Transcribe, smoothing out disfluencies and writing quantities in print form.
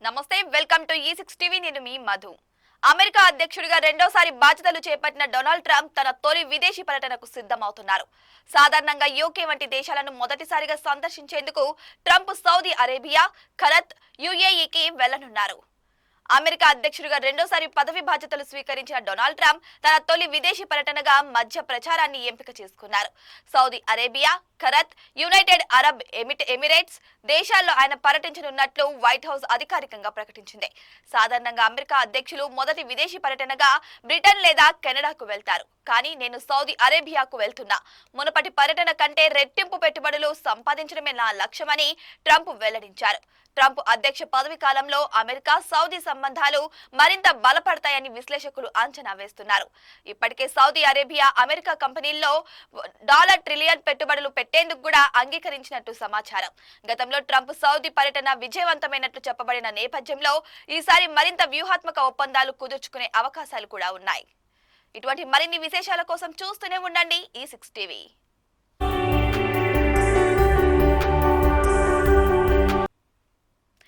నమస్తే, welcome to E6 TV. నేను మీ Madhu. America అధ్యక్షుడిగా రెండోసారి బాధ్యతలు చేపట్టిన డొనాల్డ్ ట్రంప్ తన తొలి విదేశీ పర్యటనకు సిద్ధమవుతున్నారు. సాధారణంగా యూకే వంటి దేశాలను మొదటిసారిగా సందర్శించేందుకు ట్రంప్ సౌదీ అరేబియా, ఖతర్, UAEకి వెళ్లనున్నారు. అమెరికా అధ్యక్షుడిగా రెండోసారి పదవి బాధ్యతలు స్వీకరించిన డొనాల్డ్ ట్రంప్ తన తొలి విదేశీ పర్యటనగా మధ్య ప్రచారాన్ని ఎంపిక చేసుకున్నారు. Saudi Arabia, Qatar, United Arab Emirates దేశాల్లో ఆయన పర్యటించనున్నట్లు వైట్ హౌస్ అధికారికంగా ప్రకటించింది. సాధారణంగా అమెరికా అధ్యక్షులు మొదటి విదేశీ పర్యటనగా బ్రిటన్ లేదా కెనడాకు వెళ్తారు. కానీ నేను సౌదీ అరేబియాకు వెళ్తున్నా. మునుపటి పర్యటన కంటే రెట్టింపు పెట్టుబడులు సంపాదించడమే నా లక్ష్యమని ట్రంప్ వెల్లడించారు. ట్రంప్ అధ్యక్ష పదవి కాలంలో అమెరికా సౌదీ సంబంధాలు మరింత బలపడతాయని విశ్లేషకులు అంచనా వేస్తున్నారు. ఇప్పటికే సౌదీ అరేబియా అమెరికా కంపెనీల్లో $1 ట్రిలియన్ పెట్టుబడులు పెట్టేందుకు కూడా అంగీకరించినట్టు సమాచారం. గతంలో ట్రంప్ సౌదీ పర్యటన విజయవంతమైనట్లు చెప్పబడిన నేపథ్యంలో ఈసారి మరింత వ్యూహాత్మక ఒప్పందాలు కుదుర్చుకునే అవకాశాలు కూడా ఉన్నాయి. ఇటువంటి మరిన్ని విశేషాల కోసం చూస్తూనే ఉండండి E6 టీవీ.